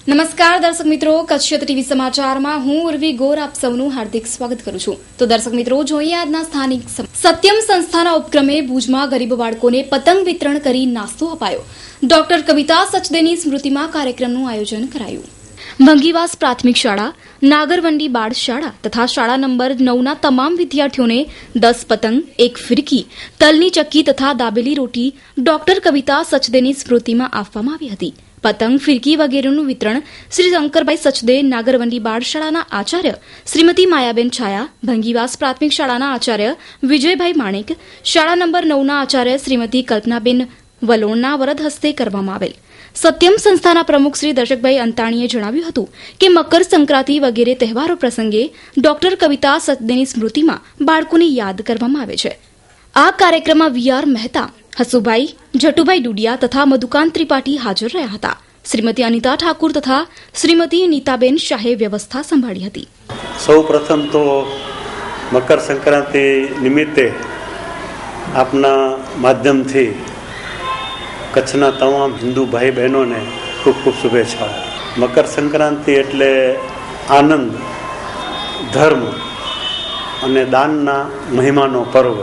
નમસ્કાર દર્શક મિત્રો, કચ્છ ક્ષેત્ર ટીવી સમાચારમાં હું ઉર્વી ગોર આપ સૌનું હાર્દિક સ્વાગત કરું છું. તો દર્શક મિત્રો, જોઈએ આજના સ્થાનિક સત્યમ સંસ્થાના ઉપક્રમે ભુજમાં ગરીબ બાળકોને પતંગ વિતરણ કરી નાસ્તો અપાયો. ડોક્ટર કવિતા સચદેની સ્મૃતિમાં કાર્યક્રમનું આયોજન કરાયું. ભંગીવાસ પ્રાથમિક શાળા, નાગરવંડી બાળ શાળા તથા શાળા નંબર 9ના તમામ વિદ્યાર્થીઓને 10 પતંગ, 1 ફિરકી, તલની ચક્કી તથા દાબેલી રોટી ડોક્ટર કવિતા સચદેની સ્મૃતિમાં આપવામાં આવી હતી. પતંગ, ફિરકી વગેરેનું વિતરણ શ્રી શંકરભાઈ સચદે, નાગરવંડી બાળ શાળાના આચાર્ય શ્રીમતી માયાબેન છાયા, ભંગીવાસ પ્રાથમિક શાળાના આચાર્ય વિજયભાઈ માણેક, શાળા નંબર 9ના આચાર્ય શ્રીમતી કલ્પનાબેન વલોણના વરદ હસ્તે કરવામાં આવેલ. સત્યમ સંસ્થાના પ્રમુખ શ્રી દર્શકભાઈ અંતાણીએ જણાવ્યું હતું કે મકર સંક્રાંતિ વગેરે તહેવારો પ્રસંગે ડોક્ટર કવિતા સચદેની સ્મૃતિમાં બાળકોને યાદ કરવામાં આવે છે. આ કાર્યક્રમમાં વીઆર મહેતા, હસુભાઈ, જટુભાઈ ડુડિયા તથા મધુકાંત ત્રિપાઠી હાજર રહ્યા હતા. શ્રીમતી અનિતા ઠાકુર તથા શ્રીમતી નીતાબેન શાહે વ્યવસ્થા સંભાળી હતી. સૌ પ્રથમ તો મકર સંક્રાંતિ નિમિત્તે આપના માધ્યમથી કચ્છના તમામ હિન્દુ ભાઈ બહેનોને ખૂબ ખૂબ શુભેચ્છાઓ. મકર સંક્રાંતિ એટલે આનંદ, ધર્મ અને દાનના મહિમાનો પર્વ.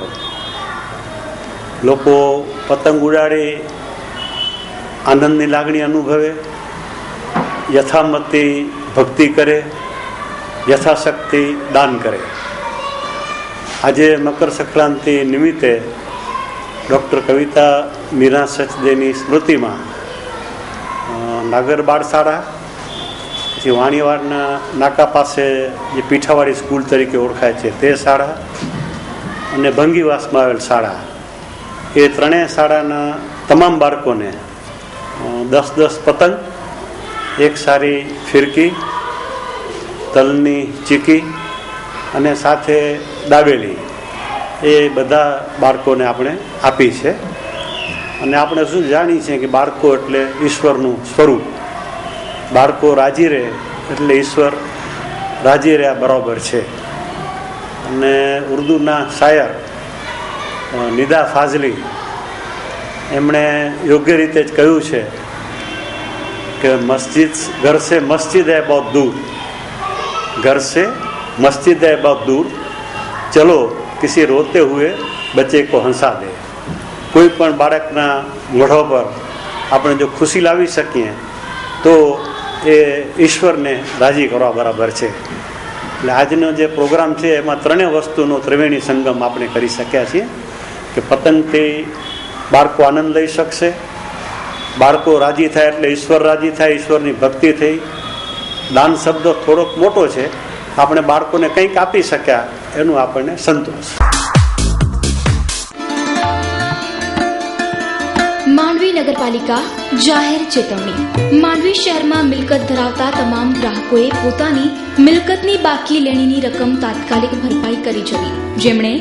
લોકો પતંગ ઉડાડી આનંદની લાગણી અનુભવે, યથામતી ભક્તિ કરે, યથાશક્તિ દાન કરે. આજે મકર સંક્રાંતિ નિમિત્તે ડૉક્ટર કવિતા મીરા સચદેની સ્મૃતિમાં નાગર બાળ શાળા, પછી વાણીવાડના નાકા પાસે જે પીઠાવાડી સ્કૂલ તરીકે ઓળખાય છે તે શાળા અને ભંગીવાસમાં આવેલ શાળા, એ ત્રણેય શાળાના તમામ બાળકોને 10 પતંગ, 1 સારી ફિરકી, તલની ચીકી અને સાથે દાબેલી, એ બધા બાળકોને આપણે આપી છે. અને આપણે શું જાણીએ છીએ કે બાળકો એટલે ઈશ્વરનું સ્વરૂપ. બાળકો રાજી રહે એટલે ઈશ્વર રાજી રહ્યા બરાબર છે. અને ઉર્દુના શાયર નિદા ફાઝલી એમણે યોગ્ય રીતે જ કહ્યું છે કે મસ્જિદ ઘર સે મસ્જિદ હૈ બહુત દૂર, ઘર સે મસ્જિદ હૈ બહુત દૂર, ચલો કિસી રોતે હુએ બચ્ચે કો હંસા દે. કોઈ પણ બાળકના મોઢા પર આપણે જો ખુશી લાવી શકીએ તો એ ઈશ્વરને રાજી કરવા બરાબર છે. એટલે આજનો જે પ્રોગ્રામ છે એમાં ત્રણેય વસ્તુનો ત્રિવેણી સંગમ આપણે કરી શક્યા છીએ કે પતંગથી બાળકો આનંદ લઈ શકશે, બાળકો રાજી થાય એટલે ઈશ્વર રાજી થાય, ઈશ્વરની ભક્તિ થઈ. દાન શબ્દ થોડોક મોટો છે, આપણે બાળકોને કંઈક આપી શક્યા એનું આપણને સંતોષ. માંડવી નગરપાલિકા જાહેર ચેતવણી. માંડવી શહેરમાં મિલકત ધરાવતા તમામ ગ્રાહકોએ પોતાની મિલકતની બાકી લેણીની રકમ તાત્કાલિક ભરપાઈ કરી જવી. જેમણે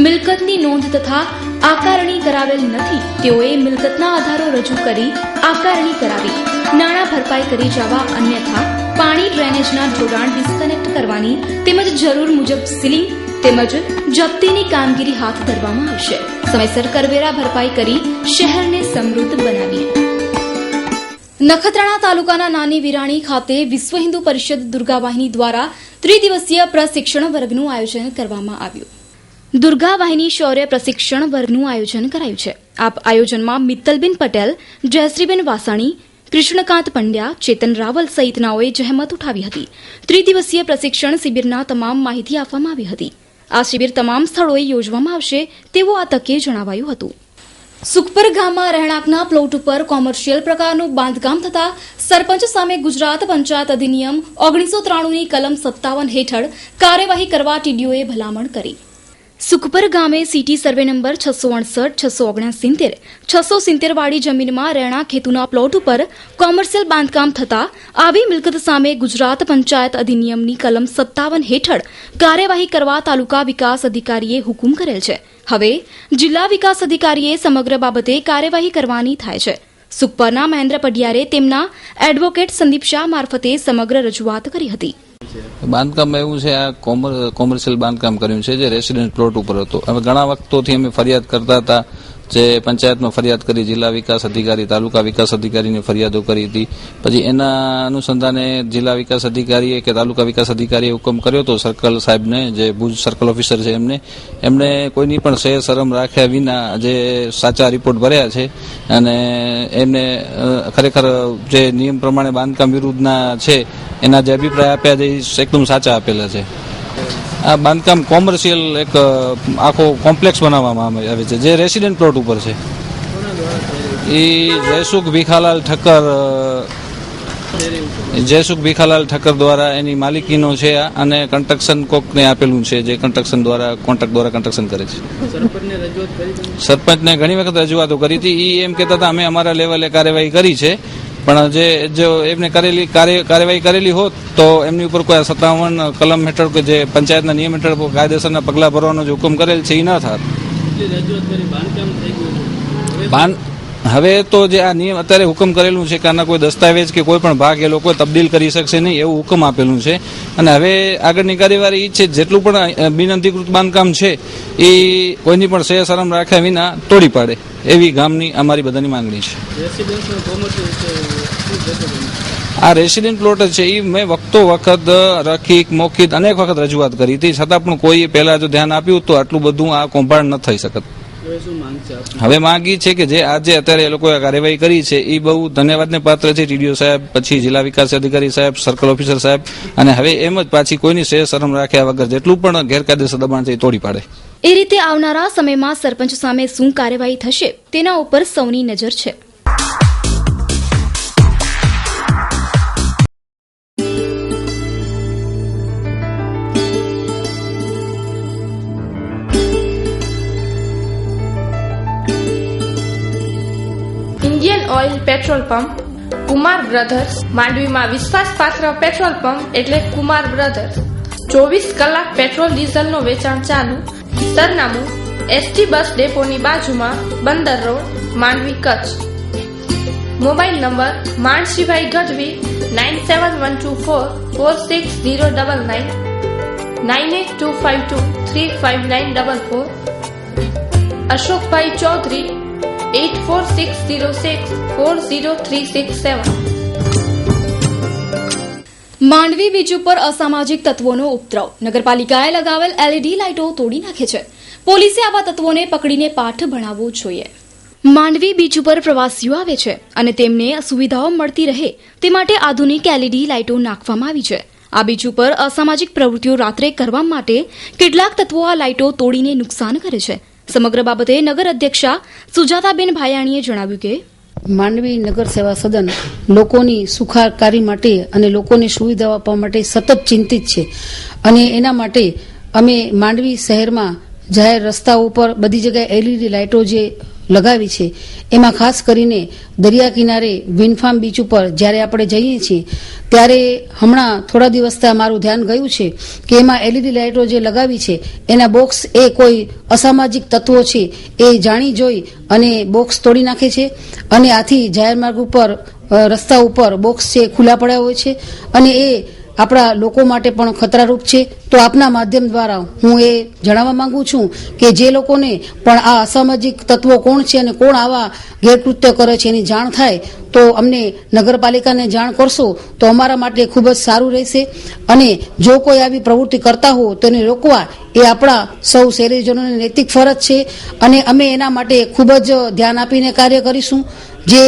મિલકતની નોંધ તથા આકારણી કરાવેલ નથી તેઓએ મિલકતના આધારો રજૂ કરી આકારણી કરાવી નાણાં ભરપાઈ કરી જવા. અન્યથા પાણી ડ્રેનેજના જોડાણ ડિસ્કનેક્ટ કરવાની તેમજ જરૂર મુજબ સીલિંગ તેમજ જપ્તીની કામગીરી હાથ ધરવામાં આવશે. સમયસર કરવેરા ભરપાઈ કરી શહેરને સમૃદ્ધ બનાવીએ. નખત્રાણા તાલુકાના નાની વિરાણી ખાતે વિશ્વ હિન્દુ પરિષદ દુર્ગા વાહિની દ્વારા ત્રિદિવસીય પ્રશિક્ષણ વર્ગનું આયોજન કરવામાં આવ્યું. દુર્ગા વાહિની શૌર્ય પ્રશિક્ષણ વર્ગનું આયોજન કરાયું છે. આ આયોજનમાં મિત્તલબેન પટેલ, જયશ્રીબેન વાસાણી, કૃષ્ણકાંત પંડ્યા, ચેતન રાવલ સહિતનાઓએ જહેમત ઉઠાવી હતી. ત્રિદિવસીય પ્રશિક્ષણ શિબિરના તમામ માહિતી આપવામાં આવી હતી. આ શિબિર તમામ સ્થળોએ યોજવામાં આવશે તેવું આ તકે જણાવાયું હતું. સુખપર ગામમાં રહેણાંકના પ્લોટ ઉપર કોમર્શિયલ પ્રકારનું બાંધકામ થતા સરપંચ સામે ગુજરાત પંચાયત અધિનિયમ 1993ની કલમ 57 હેઠળ કાર્યવાહી કરવા ટીડીઓએ ભલામણ કરી. સુખપર ગામે સિટી સર્વે નંબર 668, 669, 670 વાળી જમીનમાં રહેણાંક હેતુના પ્લોટ ઉપર કોમર્શિયલ બાંધકામ થતા આવી મિલકત સામે ગુજરાત પંચાયત અધિનિયમની કલમ 57 હેઠળ કાર્યવાહી કરવા તાલુકા વિકાસ અધિકારીએ હુકુમ કરેલ છે. હવે જિલ્લા વિકાસ અધિકારીએ સમગ્ર બાબતે કાર્યવાહી કરવાની થાય છે. સુખપરના મહેન્દ્ર પડિયારે તેમના એડવોકેટ સંદીપ શાહ મારફતે સમગ્ર રજૂઆત કરી હતી. બાંધકામ એવું છે, આ કોમર્શિયલ બાંધકામ કર્યું છે જે રેસિડેન્ટ પ્લોટ ઉપર હતો. હવે ઘણા વખતોથી અમે ફરિયાદ કરતા હતા, જે પંચાયતમાં ફરિયાદ કરી, જિલ્લા વિકાસ અધિકારી, તાલુકા વિકાસ અધિકારીની ફરિયાદો કરી હતી. પછી એના અનુસંધાને જિલ્લા વિકાસ અધિકારીએ કે તાલુકા વિકાસ અધિકારીએ હુકમ કર્યો હતો સર્કલ સાહેબને, જે ભુજ સર્કલ ઓફિસર છે એમને કોઈની પણ શેર શરમ રાખ્યા વિના જે સાચા રિપોર્ટ ભર્યા છે અને એમને ખરેખર જે નિયમ પ્રમાણે બાંધકામ વિરુદ્ધના છે એના જે અભિપ્રાય આપ્યા છે એ એકદમ સાચા આપેલા છે. આ બાંધકામ કોમર્શિયલ એક આખો કોમ્પ્લેક્સ બનાવવામાં આવે છે જે રેસિડેન્ટ પ્લોટ ઉપર છે. એ જયસુખ ભીખાલાલ ઠક્કર દ્વારા એની માલિકીનો છે અને કન્સ્ટ્રક્શન કોકને આપેલું છે, જે કન્સ્ટ્રક્શન દ્વારા કોન્ટ્રાક્ટ દ્વારા કન્સ્ટ્રક્શન કરે છે. સરપંચને ઘણી વખત રજૂઆતો કરી હતી. એ એમ કહેતા હતા અમે અમારા લેવલે કાર્યવાહી કરી છે, પણ જો એમને કાર્યવાહી કરેલી હોત તો એમની ઉપર કોઈ 57 કલમ હેઠળ કે જે પંચાયતના નિયમ હેઠળ કાયદેસરના પગલાં ભરવાનો જે હુકમ કરેલ છે એ ન થાત. હવે તો જે આ નિયમ અત્યારે હુકમ કરેલું છે કે આના કોઈ દસ્તાવેજ કે કોઈ પણ ભાગ એ લોકો તબદીલ કરી શકશે નહીં એવું હુકમ આપેલું છે. અને હવે આગળની કાર્યવાહી છે જેટલું પણ બિનઅધિકૃત બાંધકામ છે એ કોઈની પણ શેર શરમ રાખ્યા વિના તોડી પાડે એવી ગામની અમારી બધાની માંગણી છે. આ રેસિડેન્ટ પ્લોટ છે એ મેં વખતો વખત રખીક મૌખિક અનેક વખત રજૂઆત કરી હતી, છતાં પણ કોઈ પહેલા જો ધ્યાન આપ્યું તો આટલું બધું આ કૌભાંડ ન થઈ શકત. હવે માંગ છે કે જે આજે અત્યારે એ લોકોએ કાર્યવાહી કરી છે એ બહુ ધન્યવાદને પાત્ર છે. ટીડીઓ સાહેબ, પછી જિલ્લા વિકાસ અધિકારી સાહેબ, સર્કલ ઓફિસર સાહેબ, અને હવે એમ જ પાછી કોઈની શેર શરમ રાખ્યા વગર જેટલું પણ ગેરકાયદેસર દબાણ છે એ તોડી પાડે. એ રીતે આવનારા સમયમાં સરપંચ સામે શું કાર્યવાહી થશે તેના ઉપર સૌની નજર છે. Indian oil petrol pump, Kumar brothers. માંડવીમાં વિશ્વાસપાત્ર પેટ્રોલ પંપ એટલે કુમાર બ્રધર્સ. 24 કલાક પેટ્રોલ ડીઝલનો વેચાણ ચાલુ. સરનામું એસટી બસ ડેપોની બાજુમાં, Bandar road, Mandvi, Kutch. Mobile number Manshibhai Gadhvi 9712446099, 9825235944, Ashokbhai Chaudhary 8460640367. Mandvi beach ઉપર અસામાજિક તત્વોનો ઉપદ્રવ. નગરપાલિકાએ લગાવેલ LED લાઇટો તોડી નાખે છે. પોલીસે આવા તત્વોને પકડીને પાઠ ભણાવવો જોઈએ. માંડવી બીચ ઉપર પ્રવાસીઓ આવે છે અને તેમને સુવિધાઓ મળતી રહે તે માટે આધુનિક LED લાઇટો નાખવામાં આવી છે. આ બીચ ઉપર અસામાજિક પ્રવૃત્તિઓ રાત્રે કરવા માટે કેટલાક તત્વો આ લાઇટો તોડીને નુકસાન કરે છે. સમગ્ર બાબતે નગર અધ્યક્ષા સુજાતાબેન ભાયાણીએ જણાવ્યું કે માંડવી નગર સેવા સદન લોકોની સુખાકારી માટે અને લોકોને સુવિધાઓ આપવા માટે સતત ચિંતિત છે અને એના માટે અમે માંડવી શહેરમાં જાહેર રસ્તાઓ ઉપર બધી જગ્યાએ LED લાઇટો જે લગાવી છે એમાં ખાસ કરીને દરિયા કિનારે વિનફાર્મ બીચ ઉપર જ્યારે આપણે જઈએ છીએ ત્યારે હમણાં થોડા દિવસથી મારું ધ્યાન ગયું છે કે એમાં LED લાઇટો જે લગાવી છે એના બોક્સ એ કોઈ અસામાજિક તત્વો છે એ જાણી જોઈ અને બોક્સ તોડી નાખે છે અને આથી જાહેર માર્ગ ઉપર રસ્તા ઉપર બોક્સ છે ખુલ્લા પડ્યા હોય છે અને એ આપણા લોકો માટે પણ ખતરારૂપ છે. તો આપના માધ્યમ દ્વારા હું એ જણાવવા માંગુ છું કે જે લોકોને પણ આ અસામાજિક તત્વો કોણ છે અને કોણ આવા ગેરકૃત્ય કરે છે એની જાણ થાય તો અમને નગરપાલિકાને જાણ કરશો તો અમારા માટે ખૂબ જ સારું રહેશે. અને જો કોઈ આવી પ્રવૃત્તિ કરતા હો તો એને રોકવા એ આપણા સૌ શહેરીજનોની નૈતિક ફરજ છે અને અમે એના માટે ખૂબ જ ધ્યાન આપીને કાર્ય કરીશું. જે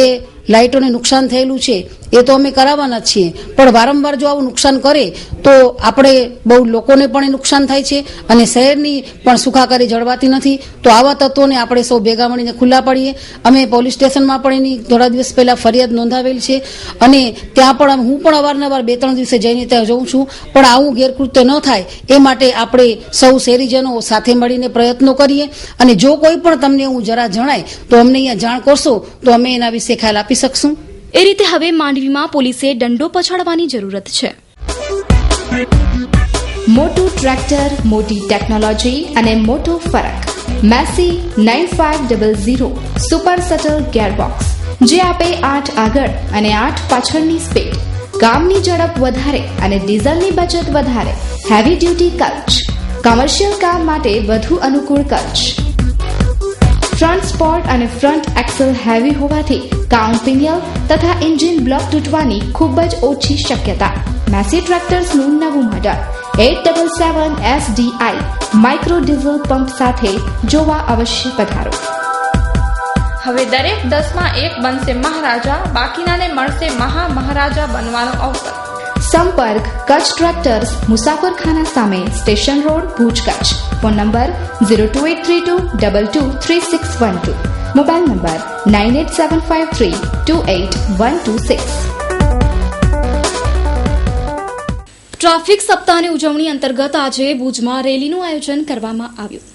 લાઇટોને નુકસાન થયેલું છે એ તો અમે કરાવવાના જ છીએ, પણ વારંવાર જો આવું નુકસાન કરે તો આપણે બહુ લોકોને પણ નુકસાન થાય છે અને શહેરની પણ સુખાકારી જળવાતી નથી. તો આવા તત્વોને આપણે સૌ ભેગા મળીને ખુલ્લા પાડીએ. અમે પોલીસ સ્ટેશનમાં પણ એની થોડા દિવસ પહેલા ફરિયાદ નોંધાવેલ છે અને ત્યાં પણ હું પણ અવારનવાર 2-3 દિવસે જઈને ત્યાં જઉં છું, પણ આવું ગેરકૃત્ય ન થાય એ માટે આપણે સૌ શહેરીજનો સાથે મળીને પ્રયત્નો કરીએ અને જો કોઈ પણ તમને એવું જરા જણાય તો અમને અહીંયા જાણ કરશો તો અમે એના વિશે ખ્યાલ આપી શકશું. એ રીતે હવે માંડવીમાં પોલીસે દંડો પછાડવાની જરૂરત છે. મોટું ટ્રેક્ટર, મોટી ટેકનોલોજી અને મોટો ફરક. મેસી 9500 સુપર સટલ ગિયરબોક્સ, જે આપે 8 આગળ અને 8 પાછળની સ્પીડ, કામની ઝડપ વધારે અને ડીઝલની બચત વધારે. હેવી ડ્યુટી કલ્ચ, કમર્શિયલ કામ માટે વધુ અનુકૂળ કલ્ચ. ફ્રન્ટ સ્પોર્ટ અને ફ્રન્ટ એક્સલ હેવી હોવાથી કાઉન્ટિનિયલ તથા એન્જિન બ્લોક તૂટવાની ખૂબ જ ઓછી શક્યતા. મેસી ટ્રેક્ટર્સનું નવું model 877 SDI micro diesel pump સાથે જોવા અવશ્ય પધારો. હવે દરેક 10માં એક બનશે મહારાજા, બાકીનાને મળશે મહારાજા બનવાનો અવસર. સંપર્ક કચ્છ ટ્રેક્ટર્સ, મુસાફરખાના સામે, station road, Bhuj, Kutch. Phone number 02832223612. Mobile number 9875328126. Traffic સપ્તાહની ઉજવણી અંતર્ગત આજે ભુજમાં રેલીનું આયોજન કરવામાં આવ્યું.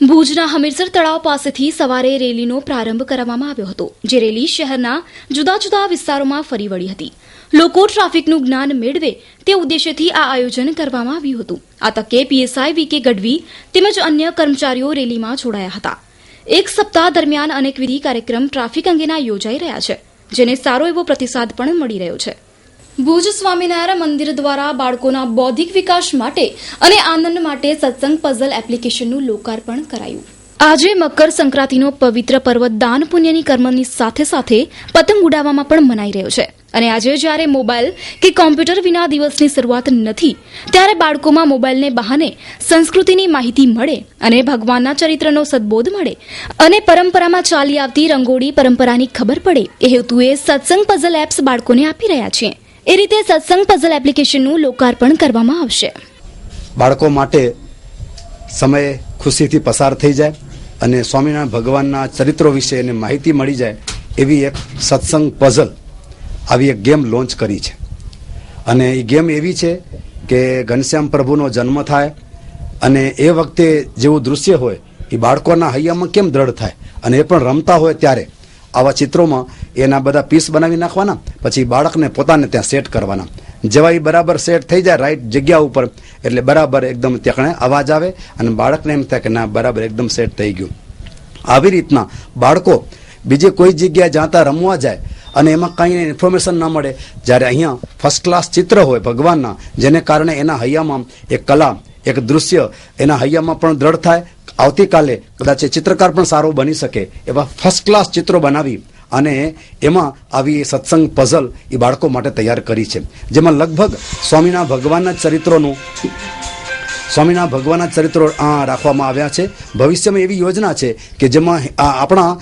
ભુજના હમીરસર તળાવ પાસેથી સવારે રેલીનો પ્રારંભ કરવામાં આવ્યો હતો, જે રેલી શહેરના જુદા જુદા વિસ્તારોમાં ફરી વળી હતી. લોકો ટ્રાફિકનું જ્ઞાન મેળવે તે ઉદ્દેશ્યથી આ આયોજન કરવામાં આવ્યું હતું. આ તકે પીએસઆઈ વીકે ગઢવી તેમજ અન્ય કર્મચારીઓ રેલીમાં જોડાયા હતા. એક સપ્તાહ દરમિયાન અનેકવિધ કાર્યક્રમ ટ્રાફિક અંગેના યોજાઈ રહ્યા છે, જેને સારો એવો પ્રતિસાદ પણ મળી રહ્યો છે. ભુજ સ્વામિનારાયણ મંદિર દ્વારા બાળકોના બૌદ્ધિક વિકાસ માટે અને આનંદ માટે સત્સંગ પઝલ એપ્લિકેશનનું લોકાર્પણ કરાયું. આજે મકર સંક્રાંતિનો પવિત્ર પર્વ દાન પુણ્યની કર્મની સાથે સાથે પતંગ ઉડાવવામાં પણ મનાઈ રહ્યો છે. અને આજે જ્યારે મોબાઈલ કે કોમ્પ્યુટર વિના દિવસની શરૂઆત નથી, ત્યારે બાળકોમાં મોબાઈલને બહાને સંસ્કૃતિની માહિતી મળે અને ભગવાનના ચરિત્રનો સદબોધ મળે અને પરંપરામાં ચાલી આવતી રંગોળી પરંપરાની ખબર પડે એ હેતુએ સત્સંગ પઝલ એપ્સ બાળકોને આપી રહ્યા છીએ. એ રીતે સત્સંગ પઝલ એપ્લિકેશનનું લોકાર્પણ કરવામાં આવશે. બાળકો માટે સમય ખુશીથી પસાર થઈ જાય અને સ્વામિનારાયણ ભગવાનના ચરિત્રો વિશે એને માહિતી મળી જાય એવી એક સત્સંગ પઝલ આવી એક ગેમ લોન્ચ કરી છે. અને એ ગેમ એવી છે કે ઘનશ્યામ પ્રભુનો જન્મ થાય અને એ વખતે જેવું દૃશ્ય હોય એ બાળકોના હૈયામાં કેમ દ્રઢ થાય, અને એ પણ રમતા હોય ત્યારે આવા ચિત્રોમાં એના બધા પીસ બનાવી નાખવાના, પછી બાળકને પોતાને ત્યાં સેટ કરવાના. જેવા એ બરાબર સેટ થઈ જાય રાઈટ જગ્યા ઉપર, એટલે બરાબર એકદમ ત્યાં અવાજ આવે અને બાળકને એમ થાય કે ના બરાબર એકદમ સેટ થઈ ગયું. આવી રીતના બાળકો બીજે કોઈ જગ્યાએ જાતા રમવા જાય અને એમાં કંઈ ઇન્ફોર્મેશન ના મળે, જ્યારે અહીંયા ફર્સ્ટ ક્લાસ ચિત્ર હોય ભગવાનના, જેને કારણે એના હૈયામાં એક કલા, એક દૃશ્ય એના હૈયામાં પણ દ્રઢ થાય. આવતીકાલે કદાચ એ ચિત્રકાર પણ સારો બની શકે એવા ફર્સ્ટ ક્લાસ ચિત્રો બનાવી અને એમાં આવી સત્સંગ પઝલ એ બાળકો માટે તૈયાર કરી છે, જેમાં લગભગ સ્વામિનારાયણ ભગવાનના ચરિત્રો રાખવામાં આવ્યા છે. ભવિષ્યમાં એવી યોજના છે કે જેમાં આપણા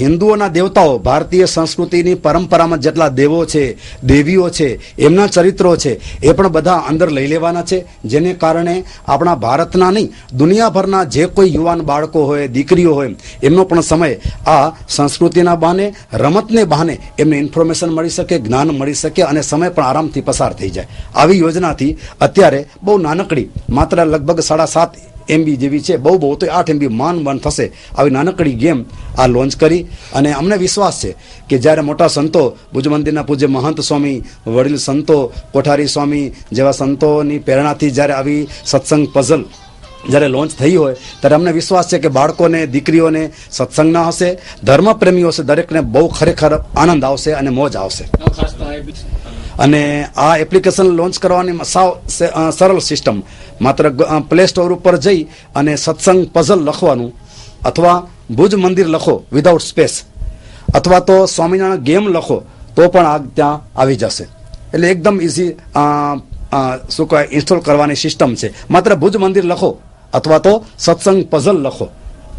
હિન્દુઓના દેવતાઓ, ભારતીય સંસ્કૃતિની પરંપરામાં જેટલા દેવો છે, દેવીઓ છે, એમના ચરિત્રો છે એ પણ બધા અંદર લઈ લેવાના છે, જેને કારણે આપણા ભારતના નહીં દુનિયાભરના જે કોઈ યુવાન બાળકો હોય, દીકરીઓ હોય, એમનો પણ સમય આ સંસ્કૃતિના બહાને, રમતને બહાને એમને ઇન્ફોર્મેશન મળી શકે, જ્ઞાન મળી શકે અને સમય પણ આરામથી પસાર થઈ જાય. આવી યોજનાથી અત્યારે બહુ નાનકડી, માત્ર લગભગ 7.5 MB જેવી છે, બહુ તો 8 MB માન થશે આવી નાનકડી ગેમ આ લોન્ચ કરી. અને અમને વિશ્વાસ છે કે જ્યારે મોટા સંતો, ભુજ મંદિરના પૂજ્ય મહંત સ્વામી, વડીલ સંતો, કોઠારી સ્વામી જેવા સંતોની પ્રેરણાથી જ્યારે આવી સત્સંગ પઝલ જ્યારે લોન્ચ થઈ હોય ત્યારે અમને વિશ્વાસ છે કે બાળકોને, દીકરીઓને સત્સંગના હશે, ધર્મપ્રેમીઓ હશે, દરેકને બહુ ખરેખર આનંદ આવશે અને મોજ આવશે. અને આ એપ્લિકેશન લોન્ચ કરવાની સાવ સરળ સિસ્ટમ, માત્ર પ્લે સ્ટોર ઉપર જઈ અને સત્સંગ પઝલ લખવાનું, અથવા ભુજ મંદિર લખો વિધાઉટ સ્પેસ, અથવા તો સ્વામિનારાયણ ગેમ લખો તો પણ આ ત્યાં આવી જશે. એટલે એકદમ ઇઝી શું કહેવાય ઇન્સ્ટોલ કરવાની સિસ્ટમ છે. માત્ર ભુજ મંદિર લખો અથવા તો સત્સંગ પઝલ લખો.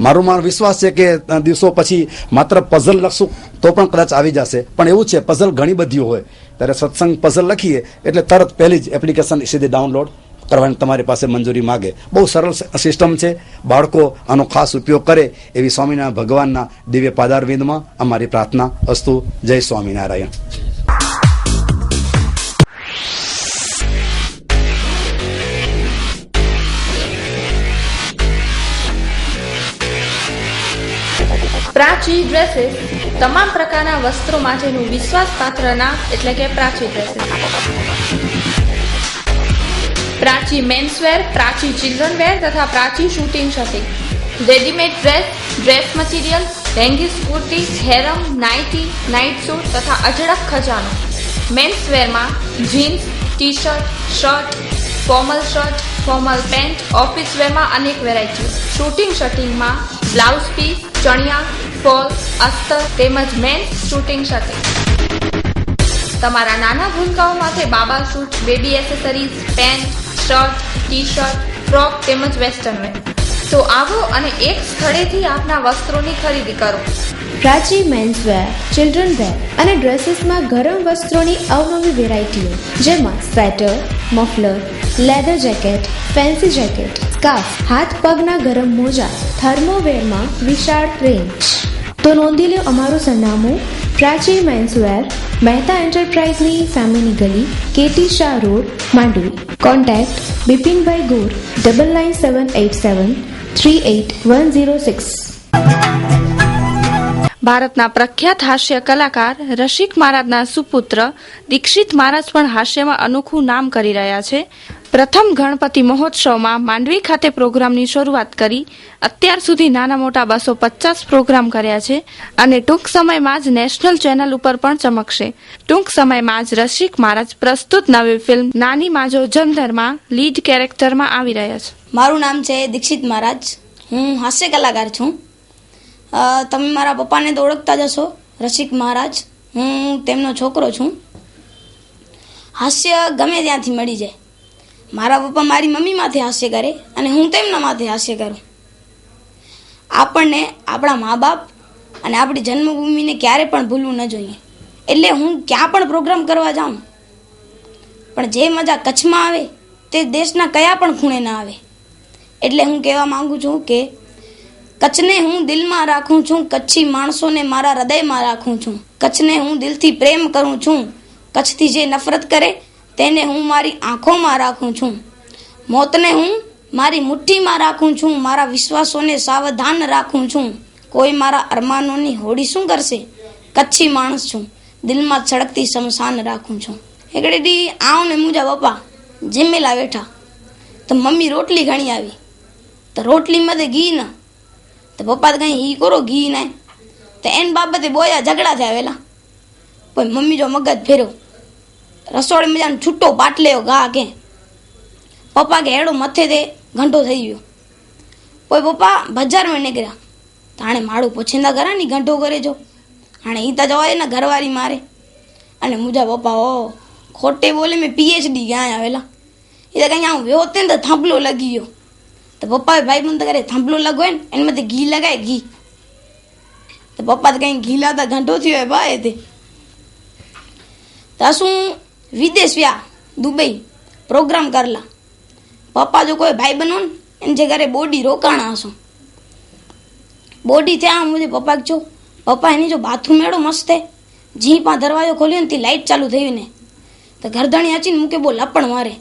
મારો વિશ્વાસ છે કે દિવસો પછી માત્ર પઝલ લખશું તો પણ કદાચ આવી જશે, પણ એવું છે પઝલ ઘણી બધી હોય, ત્યારે સત્સંગ પઝલ લખીએ એટલે તરત પહેલી જ એપ્લિકેશન સીધી ડાઉનલોડ કરવાની તમારી પાસે મંજૂરી માગે. બહુ સરળ સિસ્ટમ છે. બાળકો આનો ખાસ ઉપયોગ કરે એવી સ્વામિનારાયણ ભગવાનના દિવ્ય પાદારવિંદમાં અમારી પ્રાર્થના. અસ્તુ. જય સ્વામિનારાયણ. પ્રાચી ડ્રેસીસ તમામ પ્રકારના વસ્ત્રો માટેનું વિશ્વાસપાત્ર નામ એટલે કે Prachi dresses. Prachi menswear, Prachi children wear તથા Prachi shooting shirting, readymade dress, dress material, leggings, kurti, harem, nightie, night suit તથા અઢળક ખજાનો. મેન્સવેરમાં jeans, T shirt, shirt, formal pant, office વેરમાં અનેક વેરાયટીઓ. શૂટિંગ શર્ટિંગમાં બ્લાઉઝ પીસ, ચણિયા, ફોલ, અસ્તર તેમજ મેન્સ શૂટિંગ સાથે. તમારા નાના ભૂલકાઓ માટે બાબા suit, baby accessories, pant, shirt, T shirt, frock તેમજ વેસ્ટર્ન વેર. તો આવો અને એક સ્થળેથી આપના વસ્ત્રોની ખરીદી કરો. પ્રાચી મેન્સવેર, ચિલ્ડ્રન વેર અને ડ્રેસીસમાં ગરમ વસ્ત્રોની અવનવી વેરાયટીઓ, જેમાં sweater, muffler, leather jacket, fancy jacket, scarf, હાથ પગના ગરમ મોજા, થર્મોવેરમાં વિશાળ રેન્જ. તો નોંધી લો અમારું સરનામું: પ્રાચી મેન્સવેર, મહેતા એન્ટરપ્રાઇઝની સામેની ગલી, KT Shah road, Mandvi. Contact Bipinbhai Gor, 999787 38106. ભારતના પ્રખ્યાત હાસ્ય કલાકાર રસિક મહારાજના સુપુત્ર દીક્ષિત મહારાજ પણ હાસ્યમાં અનોખું નામ કરી રહ્યા છે. પ્રથમ ગણપતિ મહોત્સવમાં માંડવી ખાતે પ્રોગ્રામની શરૂઆત કરી અત્યાર સુધી નાના મોટા 250 પ્રોગ્રામ કર્યા છે અને ટૂંક સમયમાં જ નેશનલ ચેનલ ઉપર પણ ચમકશે. ટૂંક સમયમાં જ રસિક મહારાજ પ્રસ્તુત નવી ફિલ્મ નાની માજો જંધરમાં લીડ કેરેક્ટરમાં આવી રહ્યા છે. મારું નામ છે દીક્ષિત મહારાજ. હું હાસ્ય કલાકાર છું. તમે મારા પપ્પાને તો ઓળખતા જ હશો, રસિક મહારાજ. હું તેમનો છોકરો છું. હાસ્ય ગમે ત્યાંથી મળી જાય. મારા પપ્પા મારી મમ્મી માથે હાસ્ય કરે અને હું તેમના માથે હાસ્ય કરું. આપણને આપણા મા બાપ અને આપણી જન્મભૂમિને ક્યારે પણ ભૂલવું ન જોઈએ. એટલે હું ક્યાં પણ પ્રોગ્રામ કરવા જાઉં, પણ જે મજા કચ્છમાં આવે તે દેશના કયા પણ ખૂણે ના આવે. એટલે હું કહેવા માંગુ છું કે કચ્છને હું દિલમાં રાખું છું, કચ્છી માણસોને મારા હૃદયમાં રાખું છું. કચ્છને હું દિલથી પ્રેમ કરું છું. કચ્છથી જે નફરત કરે તેને હું મારી આંખોમાં રાખું છું. મોતને હું મારી મુઠ્ઠીમાં રાખું છું. મારા વિશ્વાસોને સાવધાન રાખું છું. કોઈ મારા અરમાનોની હોડી શું કરશે? કચ્છી માણસ છું, દિલમાં છડકતી શમશાન રાખું છું. એકડે દી આવ ને મુજા પપ્પા જમેલા બેઠા તો મમ્મી રોટલી ઘણી આવી તો રોટલીમાં તે ઘી ના તો પપ્પા તો કઈ ઈ કરો ઘી ના તો એન બાબતે બોયા ઝઘડા થયા વેલા. પછી મમ્મી જો મગજ ફેર્યો, રસોડે મજાનો છૂટો પાટલ્યો ઘા કે પપ્પા કે હેડો મથે તે ઘંટો થઈ ગયો. પછી પપ્પા બજારમાં નીકળ્યા તો હાણે માળું પોછીંદા કરા ની ઘંટો કરે જો હાણે ઈ તો જવાય ને ઘરવાળી મારે. અને મુજા પપ્પા ઓ ખોટે બોલે મેં PhD ગયા આવેલા એ તો કઈ આવું વ્યો તે ને તો થાંભલો લગી ગયો. તો પપ્પાએ ભાઈ બંધ કરે થાંભલો લગવાય ને એનામાંથી ઘી લગાય ઘી. તો પપ્પા તો કઈ ઘી લાતા ઘંટો થયો હોય ભાઈ તે. તો શું વિદેશ વ્યા દુબઈ પ્રોગ્રામ કરલા. પપ્પા જો કોઈ ભાઈ બનો ને એમ જે ઘરે બોડી રોકાણા હશો. બોડી ત્યાં મુજે પપ્પા જો પપ્પા એની જો બાથરૂમ એડો મસ્ત હે. જી પા દરવાજો ખોલ્યો ને તે લાઇટ ચાલુ થઈ ને તો ઘરધણી અચીને મૂકે બો લપણ મારે.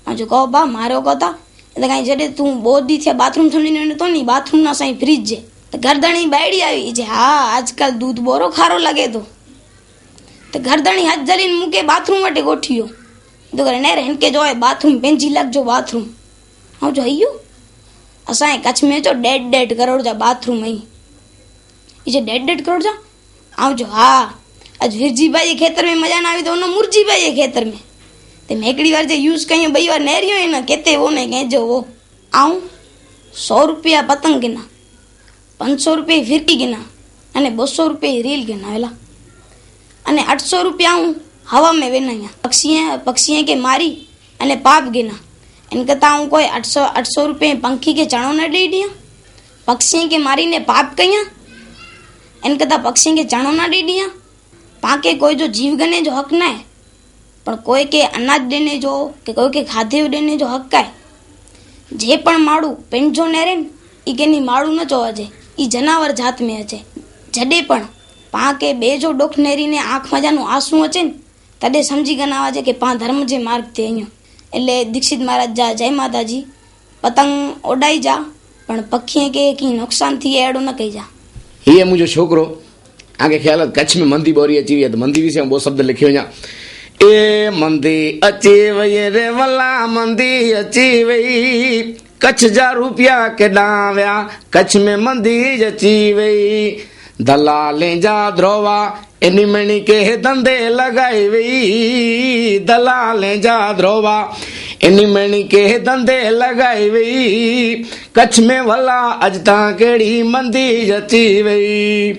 આ જો કહો બા મારો કહેતા એટલે કાંઈ જડે તું બોડી થયા બાથરૂમ ઠંડીને તો નહીં બાથરૂમના સાંઈ ફ્રીજ છે. તો ઘરધણી બાયડી આવી છે. હા આજકાલ દૂધ બોરો ખારો લાગે તો ઘરધણી હાથ જરીને મૂકે બાથરૂમ માટે ગોઠ્યો તો કરે ને રેન કે જોય બાથરૂમ પેંજી લાગજો બાથરૂમ. હું જો હૈયું અસાંય કચ્છ में जो 1.5 करोड़ जा बाथरूम है ये 1.5 करोड़ जा आवजो. हाँ आज वीरजीभाई खेतर में मजा ना आई तो उन मुरजीभाई खेतर में ते मैं एकड़ी बार जे यूज कई बई बार नेरियो है ना केते वो ने कहेजो वो आऊं 100 रुपया पतंग गिना 500 रुपया फिरकी गिना अने 200 रुपया रील गिना वेला अने 800 रुपया हूँ हवा में वेनाया पक्षी के मारी अने पाप गिना. इन कहता हूँ कोई 800 रुपये पंखी के चणों न दे दिया. पक्षी के मारी ने पाप कया. इन कहता पक्षी के चणों न दे दिया. पाके कोई जो जीव गने जो हक ना है पर कोई के अनाज देने जो के कोई के खाधे देने जो हक है. जे पण माड़ू पेंजो ने रे ई के नी माड़ू न जोवा जे ई जनावर जात में अचे. जडे पण पाके बे जो डोख नेरी ने आंख मजानु आंसू अचे ने तडे समझी गनावा जे के पा धर्म जे मार्ग ते अहियो. એટલે દીક્ષિત મહારાજ જા જય માતાજી. પતંગ ઓડાઈ જા પણ પક્ષીએ के की नुकसान थी एड़ो न कही जा. ये मुझे छोकरो आगे ख्याल कच्छ में मंदी बोरी अची हुई है तो मंदी विषय में बहुत शब्द लिखे हुए. ए मंदी अची वई रे वला मंदी अची वई कच्छ जा रुपया के डाव्या कच्छ में मंदी अची वई दलाले जा द्रोवा एनी मणी के धंधे लगाई वई दलाले जा द्रोवा एनी मणी के धंधे लगाई वई कच्छ में भला अज ता केड़ी मंदी अची वई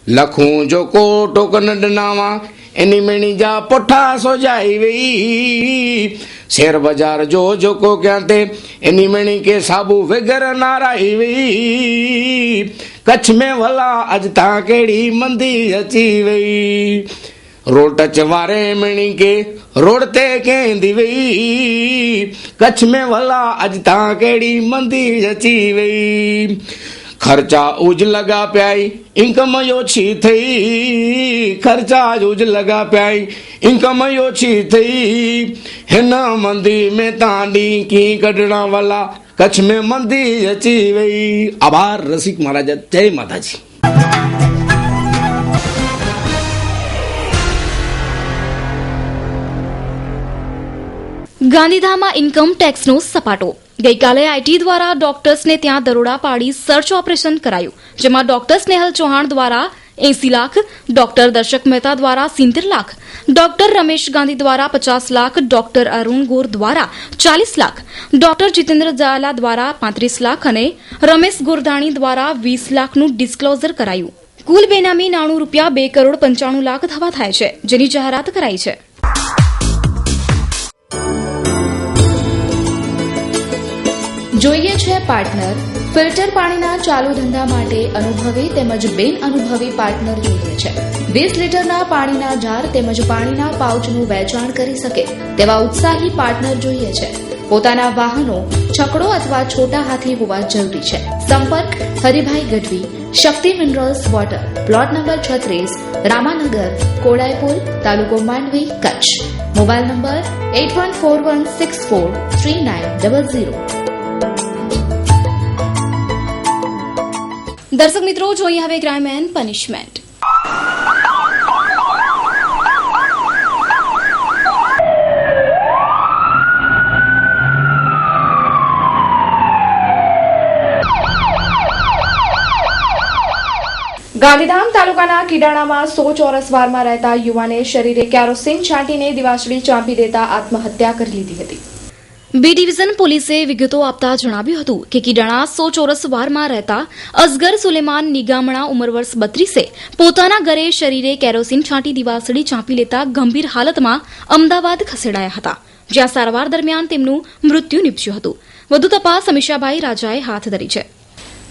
लखूं जो को टोकन ॾिनावा इनी मिणी जा पुठा सोजाई वई शेयर बाजार जो को कहते इनी मिणी के साबू विगर नाराई वई कच्छ में भला अज ता केड़ी मंदी अची वई रोड टच वारे मिणी के रोड ते केंदी वई कच्छ में भला अज ता केड़ी मंदी अची वई खर्चा उज लगा प्याई इनकम ओछी थई खर्चा उज लगा प्याई इनकम ओछी थई हिन मंदी में तांडी की कढणा वाला कच्छ में मंदी अची वई। आभार रसिक महाराज, जय माता जी। ગાંધીધામમાં ઇન્કમ ટેક્સનો સપાટો ગઈકાલે આઈટી દ્વારા ડોક્ટર્સને ત્યાં દરોડા પાડી સર્ચ ઓપરેશન કરાયું, જેમાં ડોક્ટર સ્નેહલ ચૌહાણ દ્વારા 80 લાખ, ડોક્ટર દર્શક મહેતા દ્વારા 70 લાખ, ડોક્ટર રમેશ ગાંધી દ્વારા 50 લાખ, ડોક્ટર અરુણ ગોર દ્વારા 40 લાખ, ડોક્ટર જીતેન્દ્ર ઝાલા દ્વારા 35 લાખ અને રમેશ ગોરધાણી દ્વારા 20 લાખનું ડિસ્ક્લોઝર કરાયું। કુલ બેનામી નાણું રૂપિયા 2,95 લાખ થવા થાય છે, જેની જાહેરાત કરાઈ છે। જોઈએ છે પાર્ટનર ફિલ્ટર પાણીના ચાલુ ધંધા માટે અનુભવી તેમજ બિન અનુભવી પાર્ટનર જોઈએ છે। 20 લીટરના પાણીના જાર તેમજ પાણીના પાઉચનું વેચાણ કરી શકે તેવા ઉત્સાહી પાર્ટનર જોઈએ છે। પોતાના વાહનો છકડો અથવા છોટા હાથી હોવા જરૂરી છે। સંપર્ક હરિભાઈ ગઢવી, શક્તિ મિનરલ્સ વોટર, પ્લોટ નંબર 36, રામાનગર, કોડાયપુર, તાલુકો માંડવી, કચ્છ। Mobile number 8141643900। દર્શક મિત્રો, જોઈએ હવે ક્રાઇમ એન્ડ પનિશમેન્ટ। ગાંધીધામ તાલુકાના કીડાણામાં 100 ચોરસ વારમાં રહેતા યુવાને શરીરે કેરોસીન છાંટીને દિવાસળી ચાંપી દેતા આત્મહત્યા કરી લીધી હતી। બી ડિવિઝન પોલીસે વિગતો આપતા જણાવ્યું હતું કે કીડાણા 100 ચોરસ વારમાં રહેતા અસગર સુલેમાન નિગામણા ઉંમર વર્ષ 32 પોતાના ઘરે શરીરે કેરોસીન છાંટી દિવાસળી ચાંપી લેતા ગંભીર હાલતમાં અમદાવાદ ખસેડાયા હતા, જ્યાં સારવાર દરમિયાન તેમનું મૃત્યુ નીપજ્યું હતું। વધુ તપાસ અમીષાભાઈ રાજાએ હાથ ધરી છે।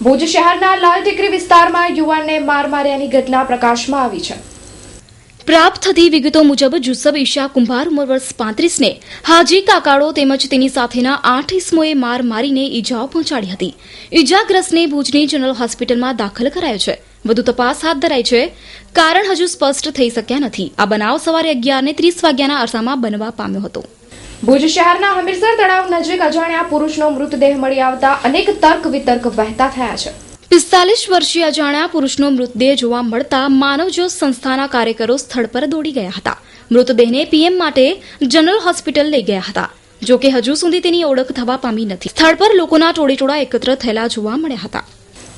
ભુજ શહેરના લાલ ટેકરી વિસ્તારમાં યુવાનને માર માર્યાની ઘટના પ્રકાશમાં આવી છે। પ્રાપ્ત થતી વિગતો મુજબ જુસબ ઈશા કુંભાર ઉંમર વર્ષ 35ને હાજી કાકાડો તેમજ તેની સાથેના 8 ઇસમોએ માર મારીને ઈજાઓ પહોંચાડી હતી। ઈજાગ્રસ્તને ભુજની જનરલ હોસ્પિટલમાં દાખલ કરાયો છે। વધુ તપાસ હાથ ધરાઈ છે। કારણ હજુ સ્પષ્ટ થઈ શક્યા નથી। આ બનાવ સવારે 11:30 વાગ્યાના અરસામાં બનવા પામ્યો હતો। ભુજ શહેરના હમીરસર તળાવ નજીક અજાણ્યા પુરુષનો મૃતદેહ મળી આવતા અનેક તર્ક વિતર્ક વહેતા થયા છે। 45 વર્ષીય અજાણ્યા પુરુષનો મૃતદેહ જોવા મળતા માનવજ્યોત સંસ્થાના કાર્યકરો સ્થળ પર દોડી ગયા હતા। મૃતદેહને પીએમ માટે જનરલ હોસ્પિટલ લઈ ગયા હતા, જો કે હજુ સુધી તેની ઓળખ થવા પામી નથી। સ્થળ પર લોકોના ટોળેટોળા એકત્ર થયેલા જોવા મળ્યા હતા।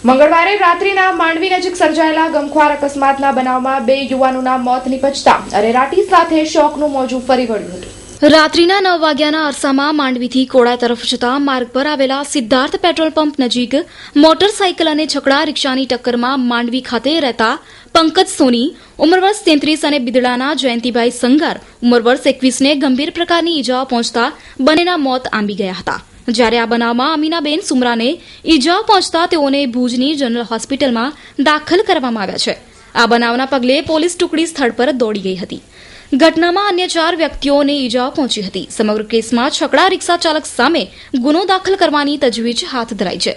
મંગળવારે રાત્રિના માંડવી નજીક સર્જાયેલા ગમખ્વાર અકસ્માતના બનાવમાં 2 યુવાનોના મોત નીપજતા અરેરાટી સાથે શોકનું મોજું ફરી વળ્યું હતું। રાત્રિના 9 વાગ્યાના અરસામાં માંડવીથી કોડા તરફ જતા માર્ગ પર આવેલા સિદ્ધાર્થ પેટ્રોલ પંપ નજીક મોટરસાયકલ અને છકડા રિક્ષાની ટક્કરમાં માંડવી ખાતે રહેતા પંકજ સોની ઉંમર વર્ષ 33 અને બિદડાના જયંતિભાઈ સંગાર ઉંમર વર્ષ 21ને ગંભીર પ્રકારની ઈજાઓ પહોંચતા બંનેના મોત આંબી ગયા હતા। જ્યારે આ બનાવમાં અમીનાબેન સુમરાને ઈજાઓ પહોંચતા તેઓને ભુજની જનરલ હોસ્પિટલમાં દાખલ કરવામાં આવ્યા છે। આ બનાવના પગલે પોલીસ ટુકડી સ્થળ પર દોડી ગઈ હતી। ઘટનામાં અન્ય 4 વ્યક્તિઓને ઈજાઓ પહોંચી હતી। સમગ્ર કેસમાં છકડા રિક્ષા ચાલક સામે ગુનો દાખલ કરવાની તજવીજ હાથ ધરાઈ છે।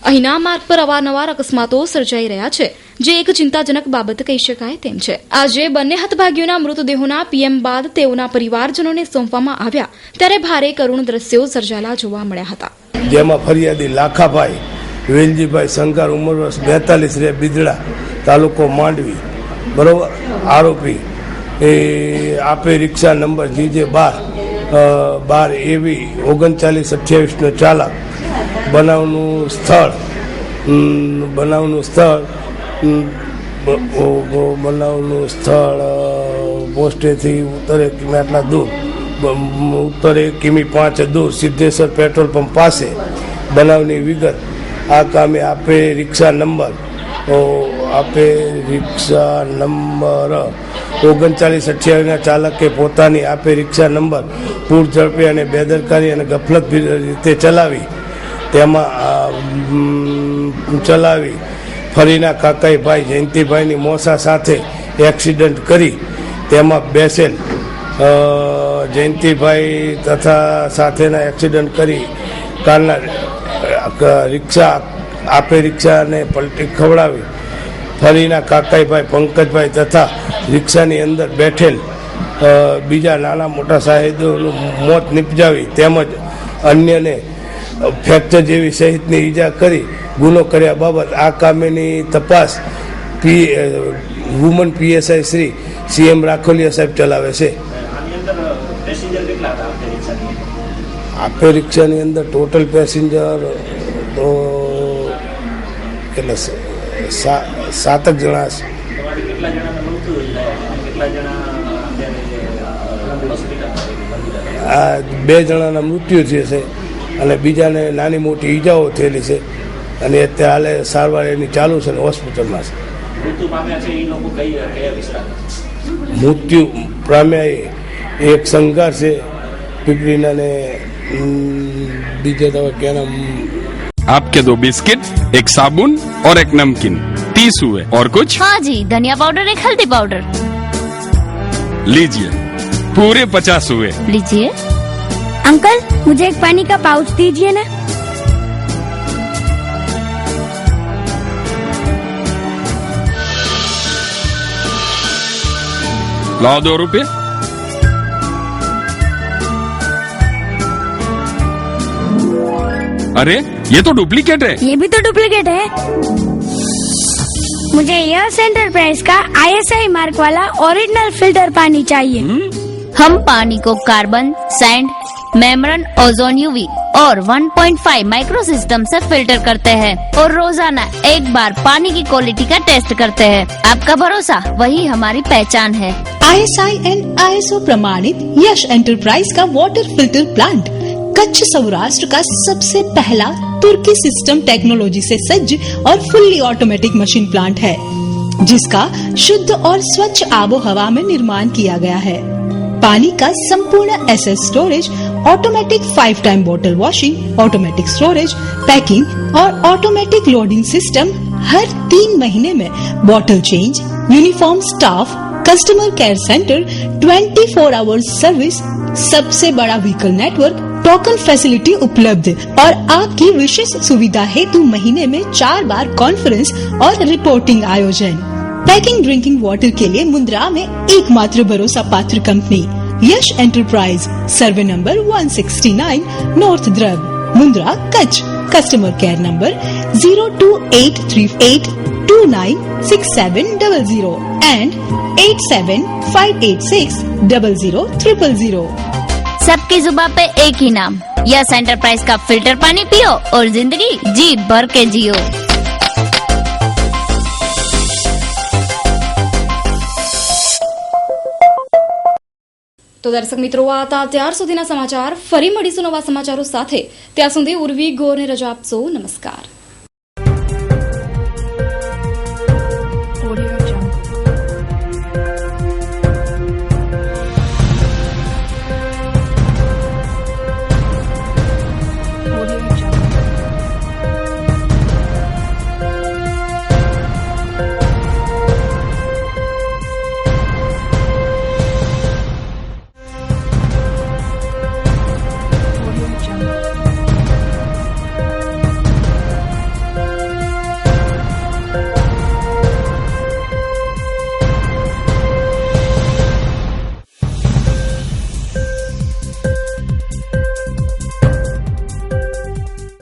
અહીંના માર્ગ પર અવારનવાર અકસ્માતો સર્જાઈ રહ્યા છે, જે એક ચિંતાજનક બાબત કહી શકાય તેમ છે। આજે બંને હતભાગીઓના મૃતદેહોના પીએમ બાદ તેઓના પરિવારજનોને સોંપવામાં આવ્યા, ત્યારે ભારે કરુણ દ્રશ્યો સર્જાયેલા જોવા મળ્યા હતા। જેમાં ફરિયાદી લાખાભાઈ વેલજીભાઈ સંગાર ઉંમર વર્ષ 42 રે બિદડા તાલુકો માંડવી બરોબર આરોપી એ આપે રિક્ષા નંબર GJ 12 AV 3928 ચાલક બનાવનું સ્થળ પોસ્ટેથી ઉત્તરે કિમી આટલા દૂર ઉત્તરે કિમી 5 દૂર સિદ્ધેશ્વર પેટ્રોલ પંપ પાસે બનાવની વિગત આ કામે આપે રિક્ષા નંબર 3958ના ચાલકે પોતાની આપે રિક્ષા નંબર પૂર ઝડપે અને બેદરકારી અને ગફલત રીતે ચલાવી ફરીના કાકાઈભાઈ જયંતિભાઈની મોસા સાથે એક્સિડન્ટ કરી તેમાં બેસેલ જયંતિભાઈ તથા સાથેના એક્સિડન્ટ કરી કારના રિક્ષાને પલટી ખવડાવી ફરીના કાકાઈભાઈ પંકજભાઈ તથા રિક્ષાની અંદર બેઠેલ બીજા નાના મોટા સાહેબોનું મોત નિપજાવી તેમજ અન્યને ફ્રેક્ચર જેવી સહિતની ઈજા કરી ગુનો કર્યા બાબત આ કામેની તપાસ woman PSI Shri CM Rakholiya સાહેબ ચલાવે છે. આપે રિક્ષાની અંદર ટોટલ પેસેન્જર તો કેટલા 7 જણા છે. 2 જણાના મૃત્યુ થયા છે અને બીજાને નાની મોટી ઈજાઓ થયેલી છે અને અત્યારે હાલે સારવાર એની ચાલુ છે ને હોસ્પિટલમાં છે. મૃત્યુ પામ્યા એક સંઘાર છે પીપળીના ને બીજા તો ક્યાં आपके 2 बिस्किट, एक साबुन और एक नमकीन, 30 हुए. और कुछ? हाँ जी, धनिया पाउडर, एक हल्दी पाउडर. लीजिए, पूरे 50 हुए. लीजिए. अंकल, मुझे एक पानी का पाउच दीजिए ना. लाओ 2 रुपए. अरे ये तो डुप्लीकेट है. ये भी तो डुप्लीकेट है. मुझे यस एंटरप्राइज का ISI मार्क वाला ओरिजिनल फिल्टर पानी चाहिए. हम पानी को carbon, sand, membrane, ozone UV और 1.5 माइक्रो सिस्टम से फिल्टर करते हैं और रोजाना एक बार पानी की क्वालिटी का टेस्ट करते हैं. आपका भरोसा वही हमारी पहचान है. ISI एंड ISO प्रमाणित यश एंटरप्राइज का water filter plant Kutch Saurashtra का सबसे पहला तुर्की सिस्टम टेक्नोलॉजी से सज्ज और फुल्ली ऑटोमेटिक मशीन प्लांट है, जिसका शुद्ध और स्वच्छ आबो हवा में निर्माण किया गया है. पानी का संपूर्ण SS स्टोरेज, ऑटोमेटिक 5 टाइम बोतल वॉशिंग, ऑटोमेटिक स्टोरेज, पैकिंग और ऑटोमेटिक लोडिंग सिस्टम, हर 3 महीने में बोतल change, uniform staff, customer care centre, 24 hours service, सबसे बड़ा व्हीकल नेटवर्क, टोकन फैसिलिटी उपलब्ध और आपकी विशेष सुविधा हेतु महीने में 4 बार कॉन्फ्रेंस और रिपोर्टिंग आयोजन. पैकिंग ड्रिंकिंग वाटर के लिए मुंद्रा में एकमात्र भरोसा पात्र कंपनी यश एंटरप्राइज, सर्वे नंबर 169, नॉर्थ द्रब, Mundra, Kutch. Customer care number 02838296700 and 8758600000. सबकी जुबान पे एक ही नाम, यस एंटरप्राइज का फिल्टर पानी पियो और जिंदगी जी भर के जियो. તો દર્શક મિત્રો, આ હતા ત્યાર સુધીના સમાચાર. ફરી મળીશું નવા સમાચારો સાથે. ત્યાં સુધી ઉર્વી ગોરને રજા આપશો. નમસ્કાર.